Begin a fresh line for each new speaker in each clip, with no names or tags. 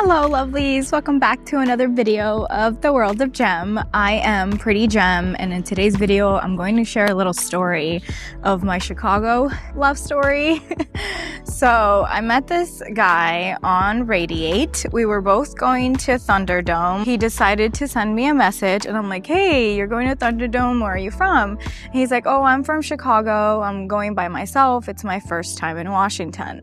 Hello lovelies, welcome back to another video of the world of Gem. I am Prwwtygem, and in today's video I'm going to share a little story of my Chicago love story. So I met this guy on Radiate. We were both going to Thunderdome. He decided to send me a message and I'm like, hey, you're going to Thunderdome, where are you from? And he's like, oh, I'm from Chicago, I'm going by myself, it's my first time in Washington.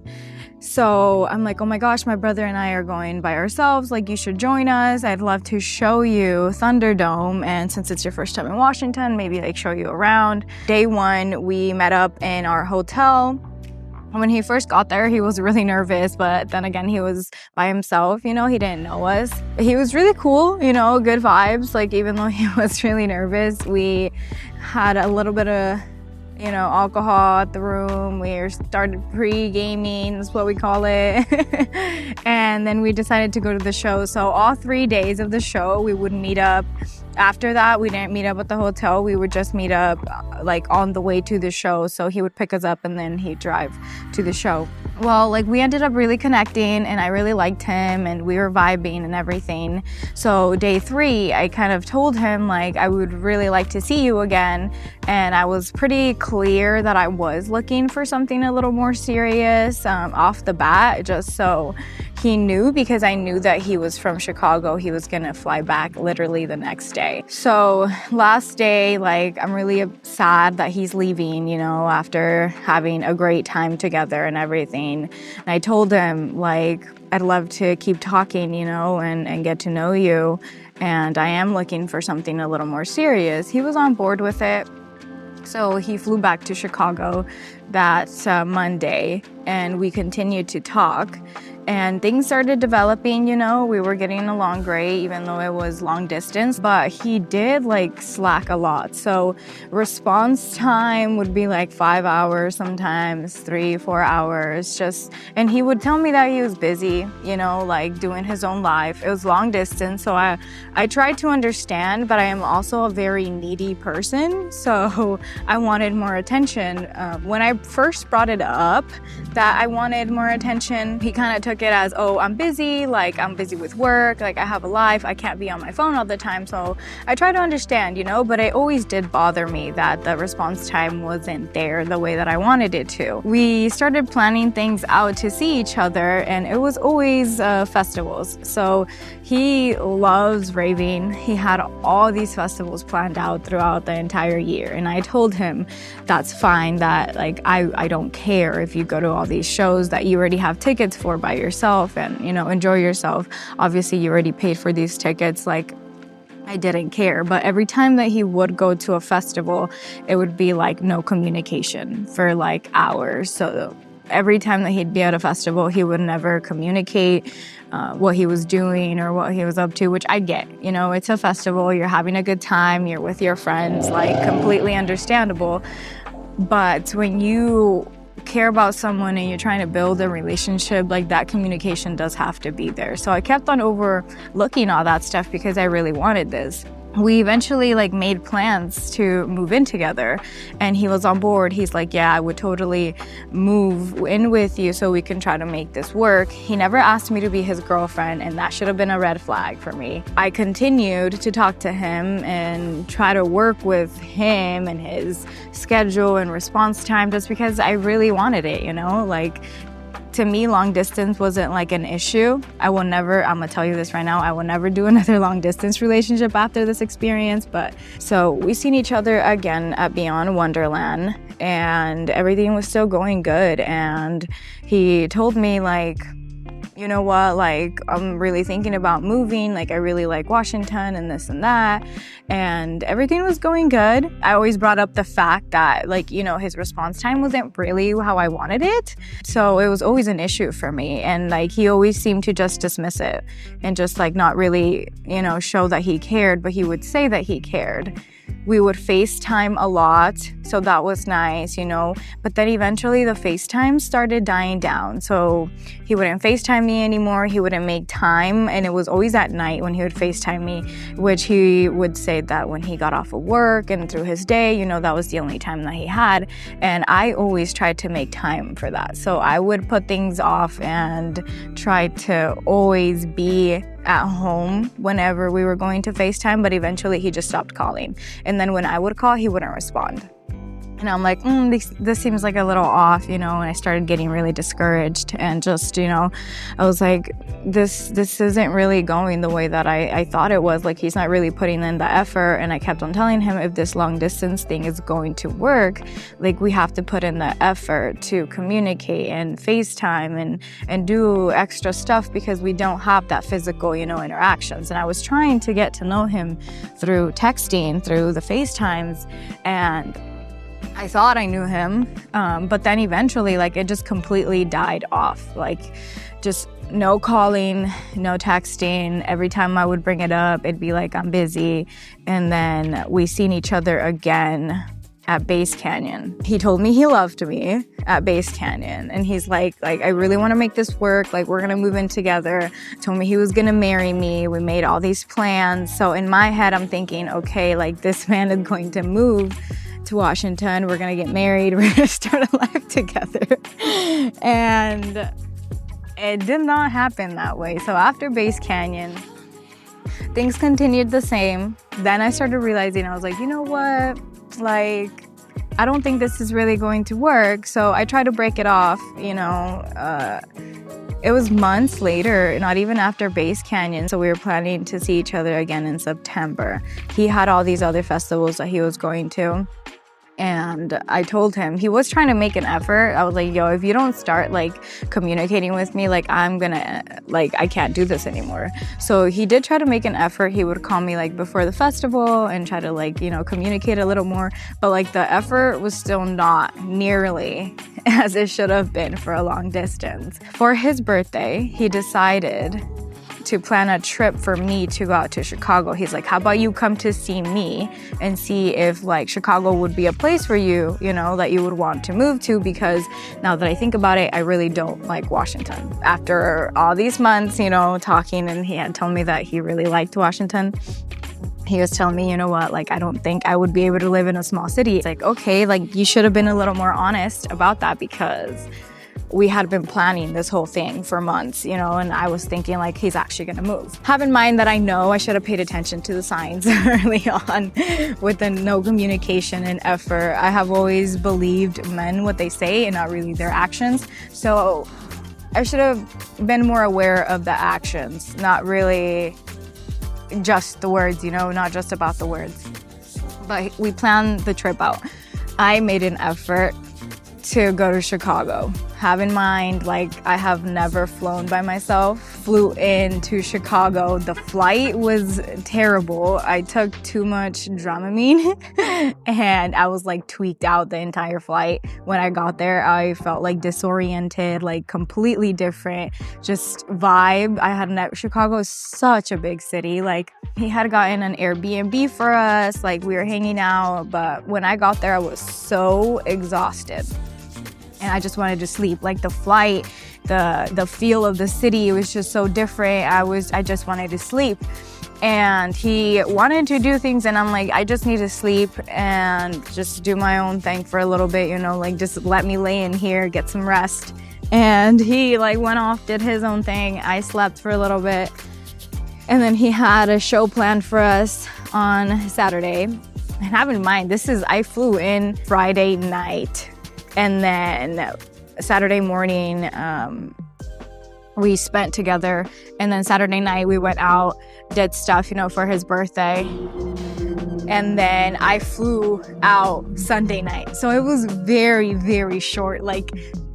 So I'm like, oh my gosh, my brother and I are going by ourselves, like you should join us. I'd love to show you Thunderdome, and since it's your first time in Washington, maybe like show you around. Day one, we met up in our hotel. When he first got there, he was really nervous, but then again, he was by himself, you know, he didn't know us. He was really cool, you know, good vibes. Like even though he was really nervous, we had a little bit of alcohol at the room. We started pre-gaming, that's what we call it. And then we decided to go to the show. So all 3 days of the show, we would meet up. After that, we didn't meet up at the hotel. We would just meet up like on the way to the show. So he would pick us up and then he'd drive to the show. Well, like we ended up really connecting and I really liked him and we were vibing and everything. So day 3, I kind of told him like I would really like to see you again. And I was pretty clear that I was looking for something a little more serious off the bat, just so he knew, because I knew that he was from Chicago. He was gonna fly back literally the next day. So last day, like I'm really sad that he's leaving, you know, after having a great time together and everything. And I told him like, I'd love to keep talking, you know, and get to know you. And I am looking for something a little more serious. He was on board with it. So he flew back to Chicago that Monday and we continued to talk. And things started developing, you know, we were getting along great, even though it was long distance, but he did like slack a lot. So response time would be like 5 hours, sometimes 3-4 hours, and he would tell me that he was busy, you know, like doing his own life. It was long distance. So I tried to understand, but I am also a very needy person. So I wanted more attention. When I first brought it up that I wanted more attention, he kind of took it as, oh, I'm busy, like I'm busy with work, like I have a life, I can't be on my phone all the time. So I try to understand, you know, but it always did bother me that the response time wasn't there the way that I wanted it to. We started planning things out to see each other, and it was always festivals. So he loves raving. He had all these festivals planned out throughout the entire year, and I told him that's fine, that like I don't care if you go to all these shows that you already have tickets for by yourself and, you know, enjoy yourself. Obviously, you already paid for these tickets. Like, I didn't care. But every time that he would go to a festival, it would be like no communication for like hours. So every time that he'd be at a festival, he would never communicate what he was doing or what he was up to, which I get. You know, it's a festival, you're having a good time, you're with your friends, like completely understandable. But when you care about someone and you're trying to build a relationship, like that communication does have to be there. So I kept on overlooking all that stuff because I really wanted this. We eventually like made plans to move in together and he was on board. He's like, yeah, I would totally move in with you so we can try to make this work. He never asked me to be his girlfriend, and that should have been a red flag for me. I continued to talk to him and try to work with him and his schedule and response time just because I really wanted it, you know, like to me, long distance wasn't like an issue. I'm gonna tell you this right now, I will never do another long distance relationship after this experience. But so we seen each other again at Beyond Wonderland and everything was still going good. And he told me like, you know what, like I'm really thinking about moving, like I really like Washington and this and that, and everything was going good. I always brought up the fact that like, you know, his response time wasn't really how I wanted it, so it was always an issue for me. And like he always seemed to just dismiss it and just like not really, you know, show that he cared, but he would say that he cared. We would FaceTime a lot. So that was nice, you know. But then eventually the FaceTime started dying down. So he wouldn't FaceTime me anymore. He wouldn't make time. And it was always at night when he would FaceTime me, which he would say that when he got off of work and through his day, you know, that was the only time that he had. And I always tried to make time for that. So I would put things off and try to always be at home whenever we were going to FaceTime, but eventually he just stopped calling. And then when I would call, he wouldn't respond. And I'm like, this seems like a little off, you know, and I started getting really discouraged and just, you know, I was like, this isn't really going the way that I thought it was. Like, he's not really putting in the effort. And I kept on telling him, if this long distance thing is going to work, like, we have to put in the effort to communicate and FaceTime and do extra stuff, because we don't have that physical, you know, interactions. And I was trying to get to know him through texting, through the FaceTimes, and I thought I knew him, but then eventually, like, it just completely died off. Like, just no calling, no texting. Every time I would bring it up, it'd be like, I'm busy. And then we seen each other again at Base Canyon. He told me he loved me at Base Canyon. And he's like, I really want to make this work. Like, we're going to move in together. Told me he was going to marry me. We made all these plans. So in my head, I'm thinking, okay, like, this man is going to move to Washington. We're going to get married. We're going to start a life together. And it did not happen that way. So after Base Canyon, things continued the same. Then I started realizing, I was like, you know what? Like, I don't think this is really going to work. So I tried to break it off, you know. It was months later, not even after Base Canyon. So we were planning to see each other again in September. He had all these other festivals that he was going to. And I told him, he was trying to make an effort. I was like, yo, if you don't start, like, communicating with me, like, I'm gonna, like, I can't do this anymore. So he did try to make an effort. He would call me, like, before the festival and try to, like, you know, communicate a little more. But, like, the effort was still not nearly as it should have been for a long distance. For his birthday, he decided to plan a trip for me to go out to Chicago. He's like, how about you come to see me and see if, like, Chicago would be a place for you, you know, that you would want to move to, because now that I think about it, I really don't like Washington. After all these months, you know, talking, and he had told me that he really liked Washington, he was telling me, you know what, like, I don't think I would be able to live in a small city. It's like, okay, like, you should have been a little more honest about that, because we had been planning this whole thing for months, you know, and I was thinking, like, he's actually gonna move. Have in mind that I know I should have paid attention to the signs early on with the no communication and effort. I have always believed men what they say and not really their actions. So I should have been more aware of the actions, not really just the words, you know, not just about the words. But we planned the trip out. I made an effort to go to Chicago. Have in mind, like, I have never flown by myself. Flew into Chicago. The flight was terrible. I took too much Dramamine and I was, like, tweaked out the entire flight. When I got there, I felt, like, disoriented, like, completely different just vibe. Chicago is such a big city. Like, he had gotten an Airbnb for us. Like, we were hanging out, but when I got there, I was so exhausted. And I just wanted to sleep. Like, the flight, the feel of the city, it was just so different. I just wanted to sleep. And he wanted to do things, and I'm like, I just need to sleep and just do my own thing for a little bit, you know, like, just let me lay in here, get some rest. And he, like, went off, did his own thing. I slept for a little bit. And then he had a show planned for us on Saturday. And have in mind, I flew in Friday night. And then Saturday morning, we spent together. And then Saturday night, we went out, did stuff, you know, for his birthday. And then I flew out Sunday night. So it was very, very short. Like,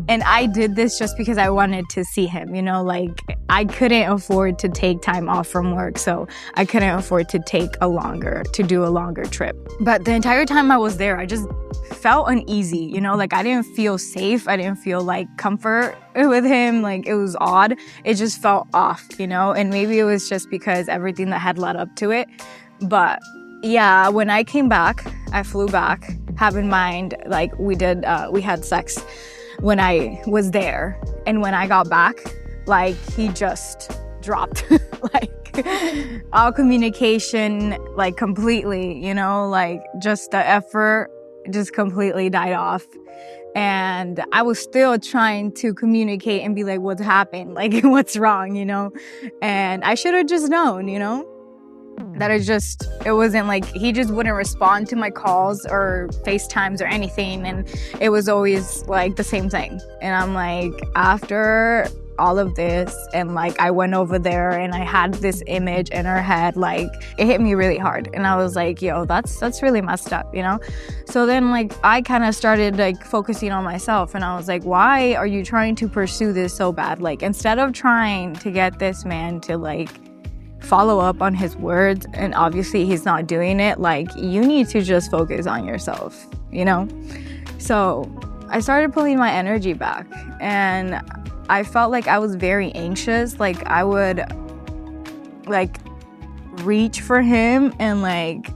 and I did this just because I wanted to see him, you know, like, I couldn't afford to take time off from work. So I couldn't afford to do a longer trip. But the entire time I was there, I just felt uneasy, you know, like, I didn't feel safe. I didn't feel, like, comfort with him. Like, it was odd. It just felt off, you know, and maybe it was just because everything that had led up to it. But yeah, when I came back, I flew back. have in mind, like we had sex when I was there, and when I got back, like he just dropped like all communication, like completely, you know, like just the effort just completely died off. And I was still trying to communicate and be like, what's happened? Like, what's wrong, you know? And I should have just known, you know, that it wasn't like, he just wouldn't respond to my calls or FaceTimes or anything. And it was always like the same thing. And I'm like, after all of this, and like I went over there and I had this image in her head, like it hit me really hard. And I was like, yo, that's really messed up, you know? So then like I kind of started like focusing on myself, and I was like, why are you trying to pursue this so bad? Like, instead of trying to get this man to like follow up on his words, and obviously he's not doing it, like you need to just focus on yourself, you know? So I started pulling my energy back, and I felt like I was very anxious. Like I would like reach for him, and like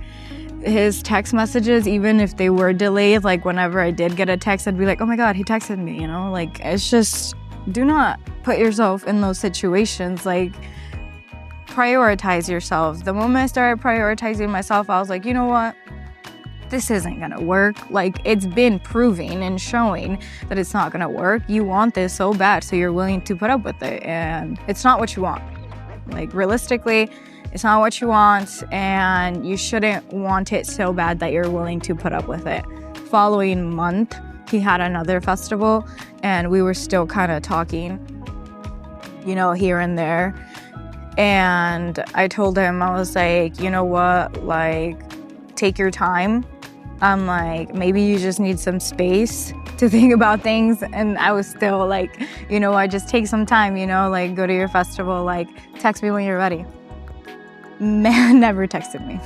his text messages, even if they were delayed, like whenever I did get a text, I'd be like, oh my God, he texted me, you know? Like, it's just, do not put yourself in those situations. Like, prioritize yourself. The moment I started prioritizing myself, I was like, you know what? This isn't gonna work. Like, it's been proving and showing that it's not gonna work. You want this so bad, so you're willing to put up with it, and it's not what you want. Like, realistically, it's not what you want, and you shouldn't want it so bad that you're willing to put up with it. Following month, he had another festival, and we were still kind of talking, you know, here and there. And I told him, I was like, you know what, like, take your time. I'm like, maybe you just need some space to think about things. And I was still like, you know what, just take some time, you know, like go to your festival, like text me when you're ready. Man never texted me.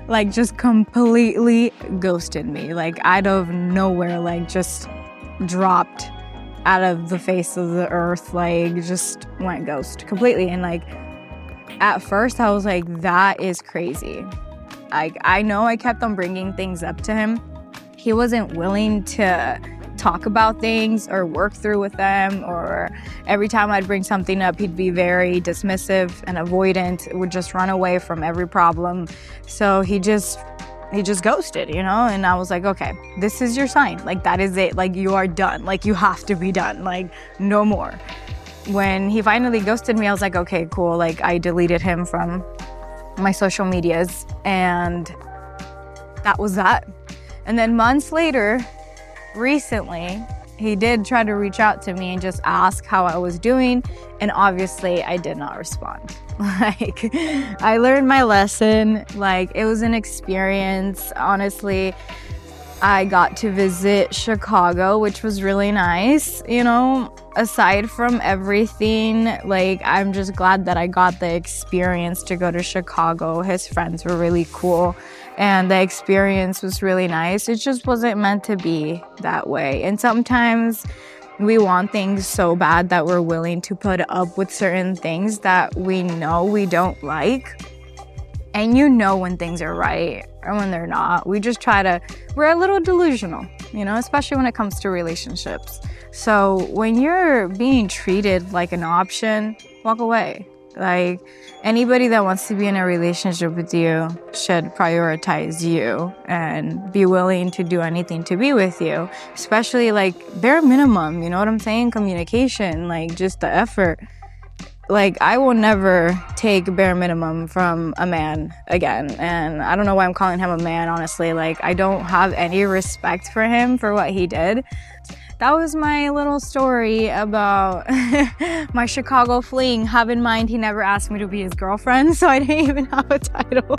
Like, just completely ghosted me, like out of nowhere, like just dropped out of the face of the earth, like just went ghost completely. And like, at first I was like, that is crazy. I know I kept on bringing things up to him. He wasn't willing to talk about things or work through with them, or every time I'd bring something up, he'd be very dismissive and avoidant, would just run away from every problem. So he just ghosted, you know? And I was like, okay, this is your sign. Like, that is it. Like, you are done. Like, you have to be done. Like, no more. When he finally ghosted me, I was like, okay, cool. Like, I deleted him from my social medias, and that was that. And then months later, recently, he did try to reach out to me and just ask how I was doing, and obviously I did not respond. Like, I learned my lesson. Like, it was an experience. Honestly, I got to visit Chicago, which was really nice, you know. Aside from everything, like, I'm just glad that I got the experience to go to Chicago. His friends were really cool, and the experience was really nice. It just wasn't meant to be that way. And sometimes we want things so bad that we're willing to put up with certain things that we know we don't like. And you know when things are right or when they're not. We're a little delusional, you know, especially when it comes to relationships. So when you're being treated like an option, walk away. Like, anybody that wants to be in a relationship with you should prioritize you and be willing to do anything to be with you, especially like bare minimum, you know what I'm saying? Communication, like just the effort. Like, I will never take bare minimum from a man again. And I don't know why I'm calling him a man, honestly. Like, I don't have any respect for him for what he did. That was my little story about my Chicago fling. Have in mind, he never asked me to be his girlfriend, so I didn't even have a title.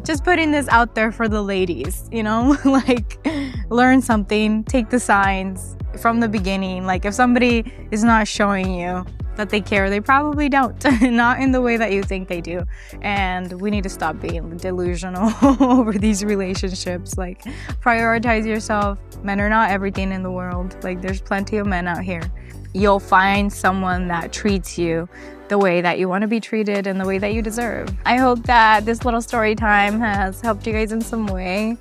Just putting this out there for the ladies, you know? Like, learn something, take the signs from the beginning. Like, if somebody is not showing you that they care, they probably don't. Not in the way that you think they do. And we need to stop being delusional over these relationships. Like, prioritize yourself. Men are not everything in the world. Like, there's plenty of men out here. you'll find someone that treats you the way that you want to be treated and the way that you deserve. I hope that this little story time has helped you guys in some way.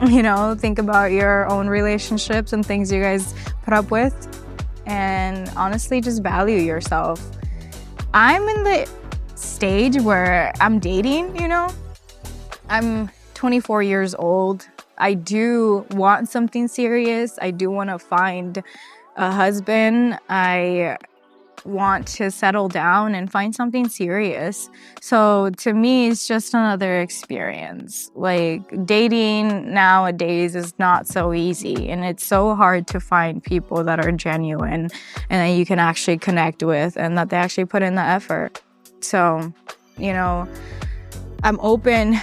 You know, think about your own relationships and things you guys put up with, and honestly just value yourself. I'm in the stage where I'm dating, you know. I'm 24 years old. I do want something serious. I do want to find a husband. I want to settle down and find something serious. So to me, it's just another experience. Like, dating nowadays is not so easy, and it's so hard to find people that are genuine and that you can actually connect with and that they actually put in the effort. So, you know, I'm open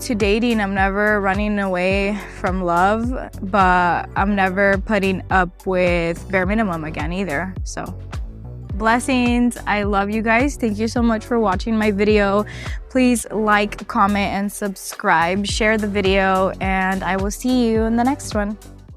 to dating. I'm never running away from love, but I'm never putting up with bare minimum again either. So blessings. I love you guys. Thank you so much for watching my video. Please like, comment, and subscribe. Share the video, and I will see you in the next one.